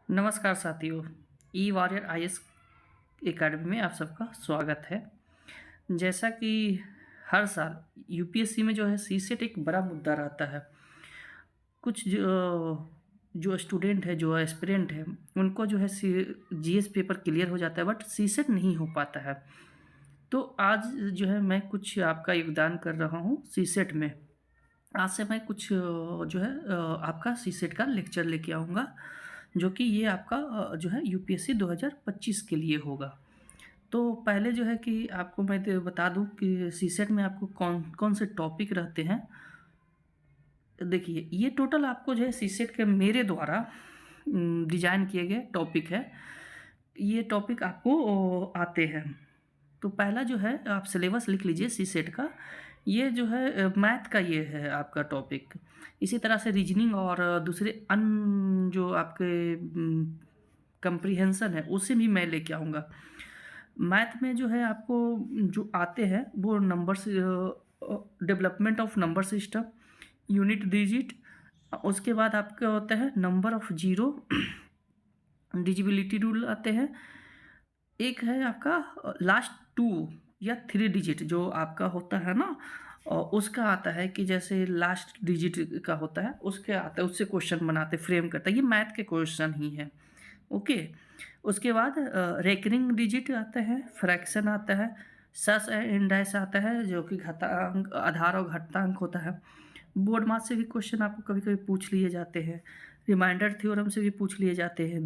नमस्कार साथियों, ई warrior IAS academy में आप सबका स्वागत है। जैसा कि हर साल यूपीएससी में जो है सीसेट एक बड़ा मुद्दा रहता है। कुछ जो स्टूडेंट है, जो एस्पिरेंट है, उनको जो है जीएस पेपर क्लियर हो जाता है बट सीसेट नहीं हो पाता है। तो आज जो है मैं कुछ आपका योगदान कर रहा हूँ सीसेट में। आज से मैं कुछ जो है आपका सीसेट का लेक्चर लेके आऊँगा, जो कि ये आपका जो है यूपीएससी 2025 के लिए होगा। तो पहले जो है कि आपको मैं बता दूँ कि सीसेट में आपको कौन-कौन से टॉपिक रहते हैं। देखिए, ये टोटल आपको जो है सीसेट के मेरे द्वारा डिज़ाइन किए गए टॉपिक है। ये टॉपिक आपको आते हैं। तो पहला जो है आप सिलेबस लिख लीजिए सीसेट का। ये जो है मैथ का ये है आपका टॉपिक। इसी तरह से रीजनिंग और दूसरे अन्य जो आपके कम्प्रिहेंशन है उसे भी मैं लेके आऊँगा। मैथ में जो है आपको जो आते हैं वो numbers development of number system, unit digit, उसके बाद आपका होता है नंबर ऑफ ज़ीरो, डिजिबिलिटी रूल आते हैं। एक है आपका लास्ट 2 या 3 डिजिट जो आपका होता है ना, उसका आता है कि जैसे लास्ट डिजिट का होता है, उसके आता है, उससे क्वेश्चन बनाते फ्रेम करता है। ये मैथ के क्वेश्चन ही हैं। ओके। उसके बाद रेकरिंग डिजिट आता है, फ्रैक्शन आता है, सस एंड डैश आता है जो कि घातांक, आधार और घातांक होता है। बोर्ड मार्क्स से भी क्वेश्चन आपको कभी-कभी पूछ लिए जाते हैं। रिमाइंडर थ्योरम से भी पूछ लिए जाते हैं।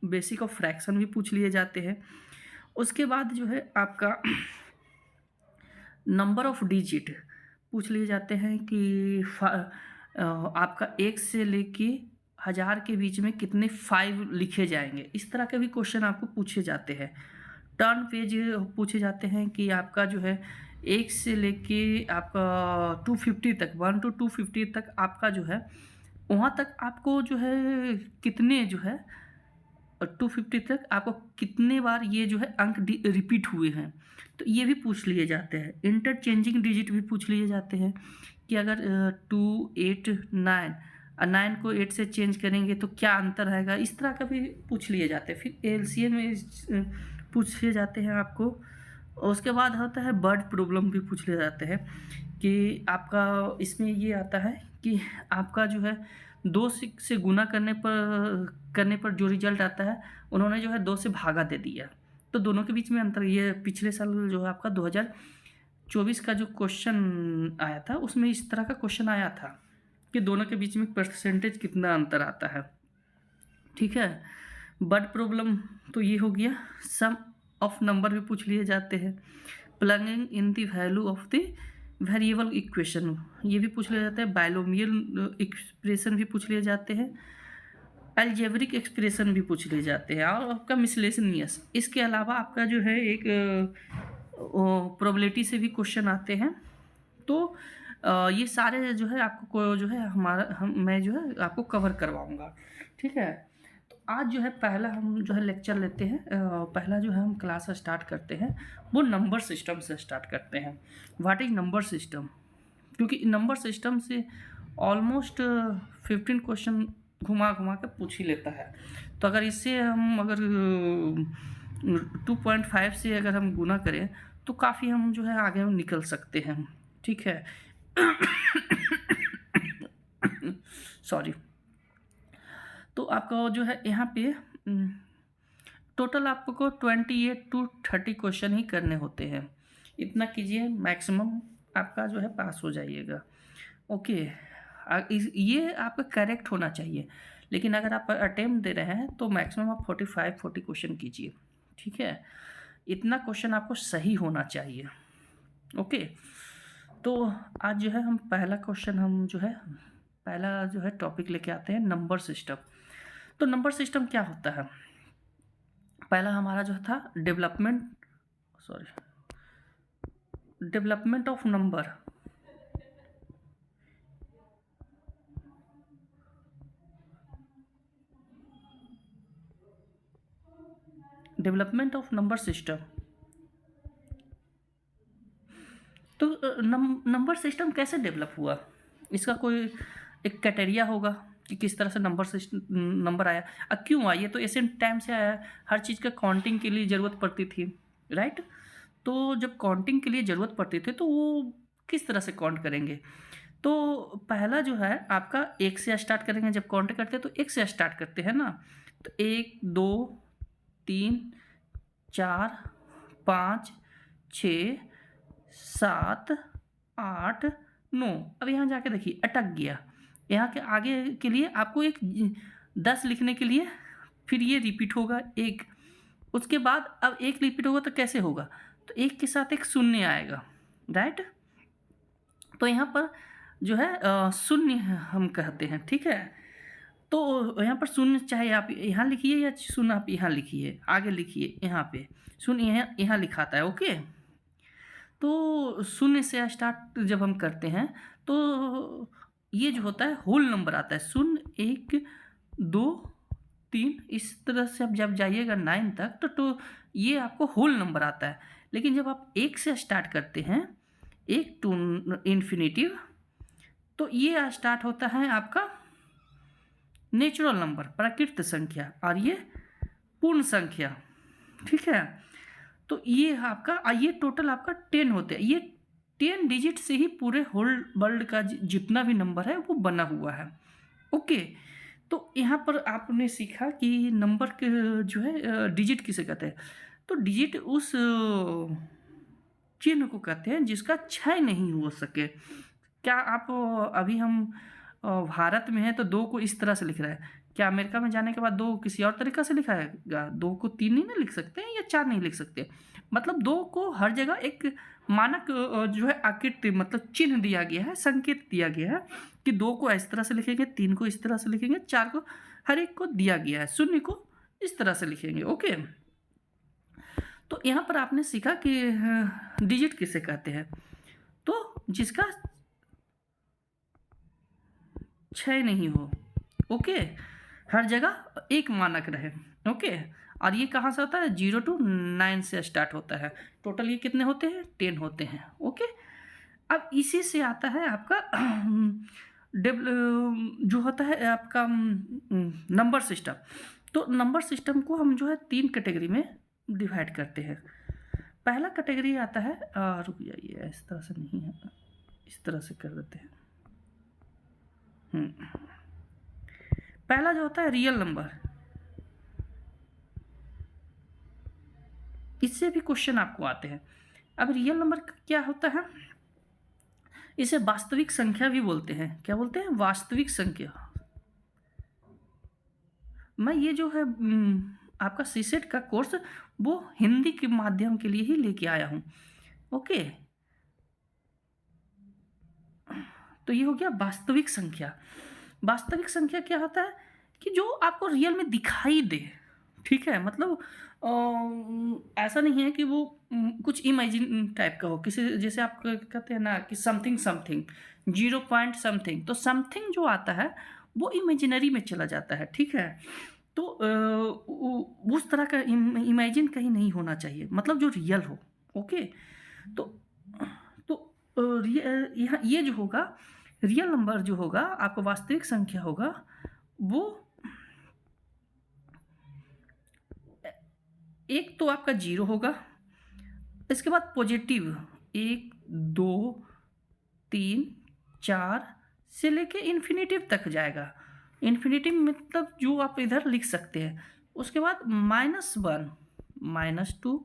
बेसिक ऑफ फ्रैक्शन भी पूछ लिए जाते हैं। उसके बाद जो है आपका नंबर ऑफ डिजिट पूछ लिए जाते हैं कि आपका 1 से लेके 1000 के बीच में कितने 5 लिखे जाएँगे। इस तरह के भी क्वेश्चन आपको पूछे जाते हैं। टर्न पेज पूछे जाते हैं कि आपका जो है 1 से लेके आपका 250 तक, 1 टू 250 तक आपका जो है, वहाँ तक आपको जो है कितने जो है 250 तक आपको कितने बार ये जो है अंक रिपीट हुए हैं, तो ये भी पूछ लिए जाते हैं। इंटरचेंजिंग डिजिट भी पूछ लिए जाते हैं कि अगर 2 8 9 9 को 8 से चेंज करेंगे तो क्या अंतर आएगा, इस तरह का भी पूछ लिए जाते हैं। फिर एलसीएम में पूछे जाते हैं आपको। उसके बाद होता है वर्ड प्रॉब्लम भी पूछ लिए जाते हैं कि आपका इसमें ये आता है कि आपका जो है 2 से गुना करने पर जो रिज़ल्ट आता है, उन्होंने जो है 2 से भागा दे दिया। तो दोनों के बीच में अंतर, ये पिछले साल जो है आपका 2024 का जो क्वेश्चन आया था, उसमें इस तरह का क्वेश्चन आया था कि दोनों के बीच में परसेंटेज कितना अंतर आता है। ठीक है? वर्ड प्रॉब्लम तो ये हो गया। सम ऑफ नंबर भी पूछ लिए जाते हैं। Plugging in the value of the variable equation, ये भी पूछ लिया जाता है। बाइनोमियल एक्सप्रेशन भी पूछ लिए जाते हैं। अलजेब्रिक एक्सप्रेशन भी पूछ लिए जाते हैं और आपका मिसलेनियस। इसके अलावा आपका जो है एक प्रोबेबिलिटी से भी क्वेश्चन आते हैं। तो ये सारे जो है आपको जो है मैं जो है आपको कवर करवाऊँगा। ठीक है? तो आज जो है पहला हम जो है लेक्चर लेते हैं। पहला जो है हम क्लास स्टार्ट करते हैं, वो नंबर सिस्टम से स्टार्ट करते हैं। What is number system? क्योंकि नंबर सिस्टम से ऑलमोस्ट 15 क्वेश्चन घुमा-घुमा के पूछ ही लेता है। तो अगर इससे हम अगर 2.5 से अगर हम गुना करें, तो काफ़ी हम जो है आगे हम निकल सकते हैं। ठीक है? सॉरी। तो आपका जो है यहाँ पे टोटल आपको 28 टू 30 क्वेश्चन ही करने होते हैं। इतना कीजिए, मैक्सिमम आपका जो है पास हो जाइएगा। ओके। ये आपका करेक्ट होना चाहिए, लेकिन अगर आप अटेम्प्ट दे रहे हैं तो मैक्सिमम आप 45-40 क्वेश्चन कीजिए। ठीक है? इतना क्वेश्चन आपको सही होना चाहिए। ओके। तो आज जो है हम पहला जो है टॉपिक लेके आते हैं, नंबर सिस्टम। तो नंबर सिस्टम क्या होता है? पहला हमारा जो था development of number. Development of number system. तो नंबर सिस्टम कैसे डेवलप हुआ? इसका कोई एक क्राइटेरिया होगा। कि किस तरह से नंबर आया। क्यों आया? ये तो एशियंट टाइम से आया है, हर चीज़ का काउंटिंग के लिए ज़रूरत पड़ती थी, राइट? तो जब काउंटिंग के लिए ज़रूरत पड़ती थी तो वो किस तरह से काउंट करेंगे? तो पहला जो है आपका 1 से स्टार्ट करेंगे, जब काउंट करते हैं तो 1 से स्टार्ट करते हैं ना, तो 1, 2, 3, 4, 5, 6, 7, 8, 9। अब यहाँ जाके देखिए अटक गया। यहाँ के आगे के लिए आपको एक 10 लिखने के लिए फिर ये रिपीट होगा 1, उसके बाद अब 1 रिपीट होगा तो कैसे होगा? तो 1 के साथ एक शून्य आएगा, राइट? तो यहाँ पर जो है शून्य हम कहते हैं, ठीक है? तो यहाँ पर शून्य चाहे आप यहाँ लिखिए या शून्य आप यहाँ लिखिए, आगे लिखिए यहाँ पे, शून्य यहाँ लिखाता है, ओके? तो शून्य से स्टार्ट जब हम करते हैं तो ये जो होता है होल नंबर आता है, 0, 1, 2, 3, इस तरह से आप जब जाइएगा 9 तक तो ये आपको होल नंबर आता है। लेकिन जब आप 1 से स्टार्ट करते हैं, 1 टू इन्फिनिटिव, तो ये स्टार्ट होता है आपका नेचुरल नंबर, प्राकृत संख्या, और ये पूर्ण संख्या, ठीक है? तो ये आपका ये टोटल आपका 10 होते हैं। ये 10 डिजिट से ही पूरे होल वर्ल्ड का जितना भी नंबर है वो बना हुआ है, ओके? तो यहाँ पर आपने सीखा कि नंबर के जो है डिजिट किसे कहते हैं। तो डिजिट उस चिन्ह को कहते हैं जिसका क्षय नहीं हो सके। क्या आप अभी हम भारत में हैं तो 2 को इस तरह से लिख रहे हैं, क्या अमेरिका में जाने के बाद 2 किसी और तरीक़ा से लिखाएगा? 2 को 3 नहीं ना लिख सकते हैं या 4 नहीं लिख सकते। मतलब 2 को हर जगह एक मानक जो है आकृति मतलब चिन्ह दिया गया है, संकेत दिया गया है कि 2 को इस तरह से लिखेंगे, 3 को इस तरह से लिखेंगे, 4 को हर एक को दिया गया है, 0 को इस तरह से लिखेंगे, ओके? तो यहाँ पर आपने सीखा कि डिजिट किसे कहते हैं, तो जिसका क्षय नहीं हो, ओके? हर जगह एक मानक रहे, ओके? और ये कहाँ से होता है? 0 टू 9 से स्टार्ट होता है। टोटल ये कितने होते हैं? 10 होते हैं, ओके? अब इसी से आता है आपका जो होता है आपका नंबर सिस्टम। तो नंबर सिस्टम को हम जो है 3 कैटेगरी में डिवाइड करते हैं। पहला कैटेगरी आता है रुक जाइए, इस तरह से नहीं है, इस तरह से कर देते हैं। पहला जो होता है रियल नंबर, इससे भी क्वेश्चन आपको आते हैं। अब रियल नंबर क्या होता है? इसे वास्तविक संख्या भी बोलते हैं। क्या बोलते हैं? वास्तविक संख्या। मैं ये जो है आपका सीसेट का कोर्स वो हिंदी के माध्यम के लिए ही लेके आया हूँ, ओके? तो ये हो गया वास्तविक संख्या। वास्तविक संख्या क्या होता है कि जो आपको रियल में दिखाई दे, ठीक है? मतलब ऐसा नहीं है कि वो कुछ इमेजिन टाइप का हो, किसी जैसे आप कहते हैं ना कि समथिंग समथिंग 0 पॉइंट समथिंग, तो समथिंग जो आता है वो इमेजिनरी में चला जाता है, ठीक है? तो उस तरह का इमेजिन कहीं नहीं होना चाहिए, मतलब जो रियल हो, ओके? तो यहाँ ये जो होगा रियल नंबर जो होगा आपका वास्तविक संख्या होगा वो एक तो आपका 0 होगा, इसके बाद पॉजिटिव 1, 2, 3, 4 से लेके इन्फिनिटिव तक जाएगा। इन्फिनिटिव मतलब जो आप इधर लिख सकते हैं। उसके बाद -1, -2,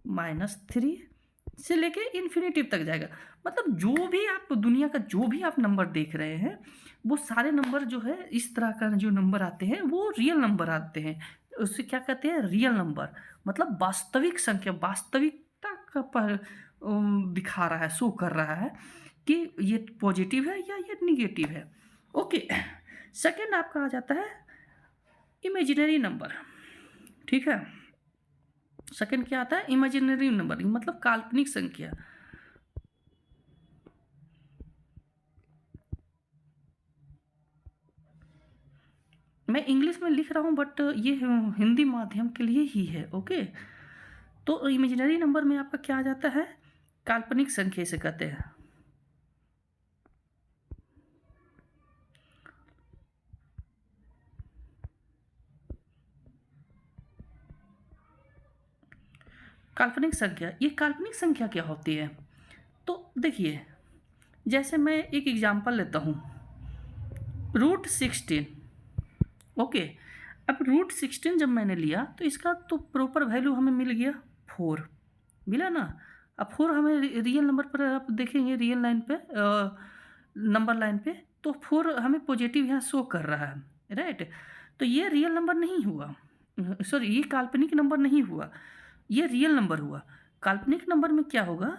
-3 से लेके इन्फिनिटिव तक जाएगा। मतलब जो भी आप दुनिया का जो भी आप नंबर देख रहे हैं वो सारे नंबर जो है इस तरह का जो नंबर आते हैं वो रियल नंबर आते हैं। उससे क्या कहते हैं? रियल नंबर, मतलब वास्तविक संख्या, वास्तविकता का पर दिखा रहा है, शो कर रहा है कि ये पॉजिटिव है या ये निगेटिव है, ओके? सेकंड आपका आ जाता है इमेजिनरी नंबर, ठीक है? सेकंड क्या आता है? इमेजिनरी नंबर, मतलब काल्पनिक संख्या। मैं इंग्लिश में लिख रहा हूँ बट ये हिंदी माध्यम के लिए ही है, ओके? तो इमेजिनरी नंबर में आपका क्या आ जाता है? काल्पनिक संख्या से कहते हैं। काल्पनिक संख्या, ये काल्पनिक संख्या क्या होती है? तो देखिए, जैसे मैं एक एग्जांपल लेता हूँ, √16, ओके। अब √16 जब मैंने लिया तो इसका तो प्रॉपर वैल्यू हमें मिल गया 4, मिला ना? अब 4 हमें रियल नंबर पर आप देखेंगे, रियल लाइन पे नंबर लाइन पे, तो 4 हमें पॉजिटिव यहाँ शो कर रहा है, राइट? तो ये रियल नंबर नहीं हुआ, सॉरी, ये काल्पनिक नंबर नहीं हुआ, ये रियल नंबर हुआ। काल्पनिक नंबर में क्या होगा?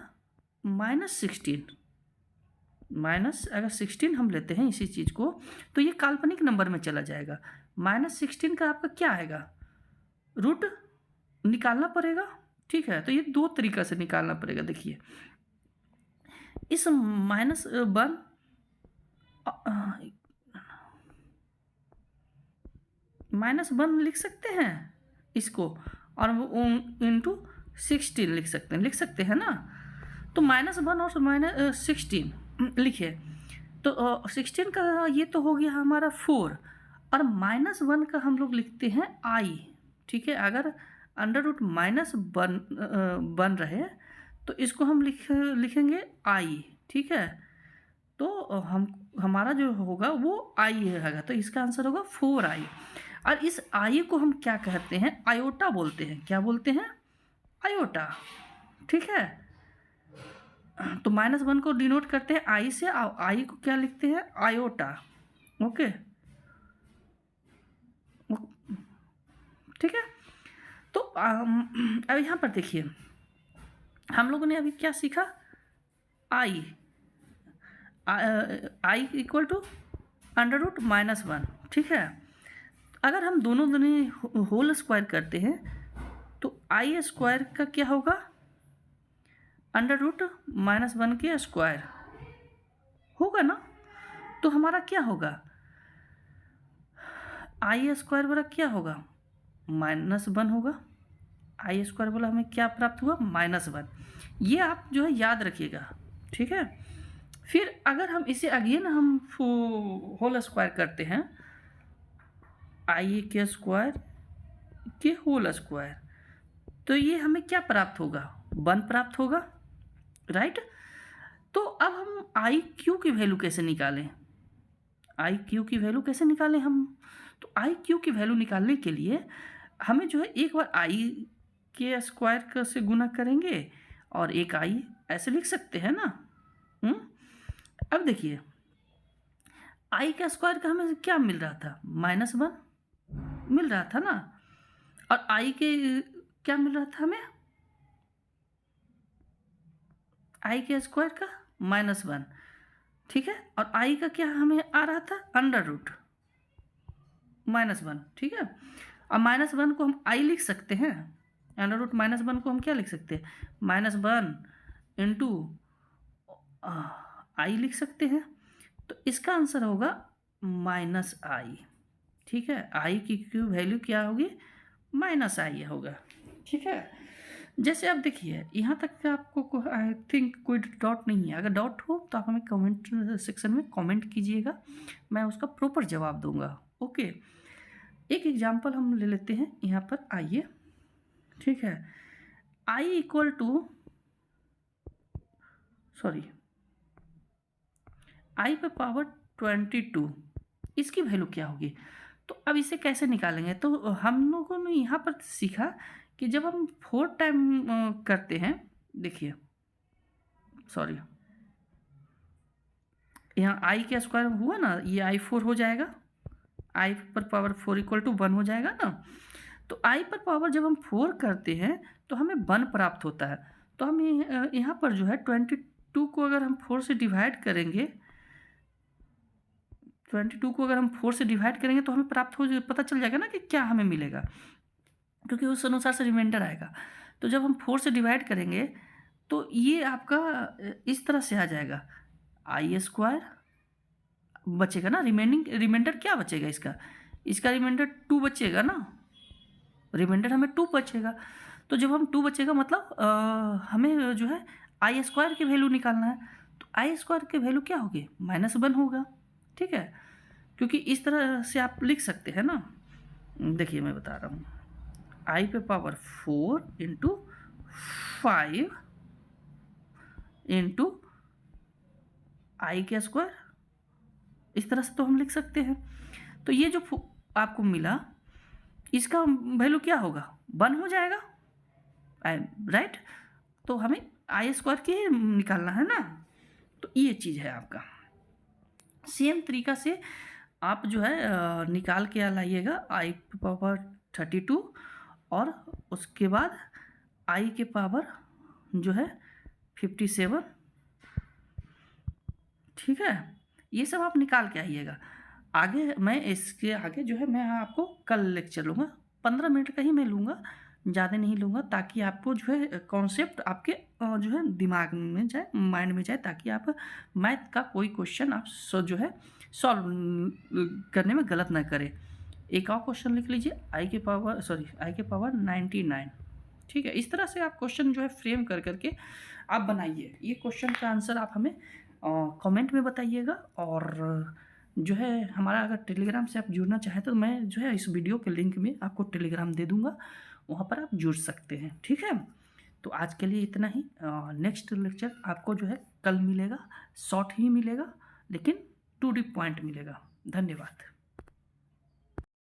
-16, माइनस अगर 16 हम लेते हैं इसी चीज़ को, तो ये काल्पनिक नंबर में चला जाएगा। -16 का आपका क्या आएगा? रूट निकालना पड़ेगा, ठीक है? तो ये 2 तरीक़ा से निकालना पड़ेगा। देखिए, इस -1 -1 लिख सकते हैं इसको, और वो इंटू 16 लिख सकते हैं ना? तो -1 और -16 लिखिए, तो 16 का ये तो हो गया हमारा 4, और -1 का हम लोग लिखते हैं i, ठीक है? अगर अंडर रूट बन रहे तो इसको हम लिखेंगे i, ठीक है? तो हमारा जो होगा वो i रहेगा, तो इसका आंसर होगा 4i। और इस i को हम क्या कहते हैं? आयोटा बोलते हैं। क्या बोलते हैं? आयोटा, ठीक है? तो -1 को डिनोट करते हैं i से, और i को क्या लिखते हैं? आयोटा, ओके, ठीक है? तो अब यहाँ पर देखिए, हम लोगों ने अभी क्या सीखा? i equal to under root -1, ठीक है? अगर हम दोनों दुनी होल स्क्वायर करते हैं तो i स्क्वायर का क्या होगा? अंडर रूट -1 के स्क्वायर होगा ना? तो हमारा क्या होगा? i स्क्वायर वाला क्या होगा? -1 होगा। i स्क्वायर वाला हमें क्या प्राप्त हुआ? -1। ये आप जो है याद रखिएगा, ठीक है? फिर अगर हम इसे अगेन हम होल स्क्वायर करते हैं, i के स्क्वायर के होल स्क्वायर, तो ये हमें क्या प्राप्त होगा? 1 प्राप्त होगा, राइट? तो अब हम आई क्यू की वैल्यू कैसे निकालें? आई क्यू की वैल्यू कैसे निकालें हम? तो आई क्यू की वैल्यू निकालने के लिए हमें जो है एक बार आई के स्क्वायर से गुना करेंगे, और एक आई ऐसे लिख सकते हैं ना? अब देखिए, आई का स्क्वायर का हमें क्या मिल रहा था? -1 मिल रहा था ना? और आई के क्या मिल रहा था हमें? आई के स्क्वायर का -1, ठीक है? और आई का क्या हमें आ रहा था? अंडर रूट -1, ठीक है? और -1 को हम आई लिख सकते हैं, अंडर रूट -1 को हम क्या लिख सकते हैं? -1 इंटू आई लिख सकते हैं। तो इसका आंसर होगा -i, ठीक है? आई की क्यू वैल्यू क्या होगी? -i होगा, ठीक है? जैसे आप देखिए, यहाँ तक का आपको आई थिंक कोई डाउट नहीं है। अगर डाउट हो तो आप हमें कमेंट सेक्शन में कमेंट कीजिएगा, मैं उसका प्रॉपर जवाब दूंगा, ओके? एक एग्जांपल हम ले लेते हैं यहाँ पर, आइए, ठीक है? i इक्वल टू i पे पावर 22, इसकी वैल्यू क्या होगी? तो अब इसे कैसे निकालेंगे? तो हम लोगों ने यहाँ पर सीखा कि जब हम 4 टाइम करते हैं, देखिए, यहाँ i के स्क्वायर हुआ ना, ये i4 हो जाएगा, i पर पावर 4 इक्वल टू 1 हो जाएगा ना? तो i पर पावर जब हम 4 करते हैं तो हमें 1 प्राप्त होता है। तो हम यहाँ पर जो है 22 को अगर हम 4 से डिवाइड करेंगे, 22 को अगर हम 4 से डिवाइड करेंगे तो हमें प्राप्त हो पता चल जाएगा ना कि क्या हमें मिलेगा, क्योंकि उस अनुसार से रिमाइंडर आएगा। तो जब हम 4 से डिवाइड करेंगे तो ये आपका इस तरह से आ जाएगा, i स्क्वायर बचेगा ना, रिमाइंडर क्या बचेगा इसका? इसका रिमाइंडर 2 बचेगा ना, रिमाइंडर हमें 2 बचेगा। तो जब हम 2 बचेगा मतलब हमें जो है i स्क्वायर की वैल्यू निकालना है। तो i स्क्वायर की वैल्यू क्या होगी? -1 होगा, ठीक है? क्योंकि इस तरह से आप लिख सकते हैं ना। देखिए, मैं बता रहा हूँ, i पे पावर 4 इंटू 5 इंटू आई के स्क्वायर, इस तरह से तो हम लिख सकते हैं। तो ये जो आपको मिला इसका वैल्यू क्या होगा, 1 हो जाएगा, राइट। तो हमें आई स्क्वायर की निकालना है ना, तो ये चीज़ है आपका। सेम तरीका से आप जो है निकाल के लाइएगा आई के पावर 32 और उसके बाद आई के पावर जो है 57, ठीक है। ये सब आप निकाल के आइएगा। आगे मैं इसके आगे जो है मैं आपको कल लेक्चर लूँगा, 15 मिनट का ही मैं लूँगा, ज़्यादा नहीं लूँगा, ताकि आपको जो है कॉन्सेप्ट आपके जो है दिमाग में जाए, माइंड में जाए, ताकि आप मैथ का कोई क्वेश्चन आप जो है सॉल्व करने में गलत ना करें। एक और क्वेश्चन लिख लीजिए, आई के पावर 99, ठीक है। इस तरह से आप क्वेश्चन जो है फ्रेम कर करके आप बनाइए। ये क्वेश्चन का आंसर आप हमें कमेंट में बताइएगा। और जो है हमारा अगर टेलीग्राम से आप जुड़ना चाहें तो मैं जो है इस वीडियो के लिंक में आपको टेलीग्राम दे दूँगा, वहाँ पर आप जुड़ सकते हैं, ठीक है। तो आज के लिए इतना ही। नेक्स्ट लेक्चर आपको जो है कल मिलेगा, शॉर्ट ही मिलेगा, लेकिन टू दी पॉइंट मिलेगा। धन्यवाद।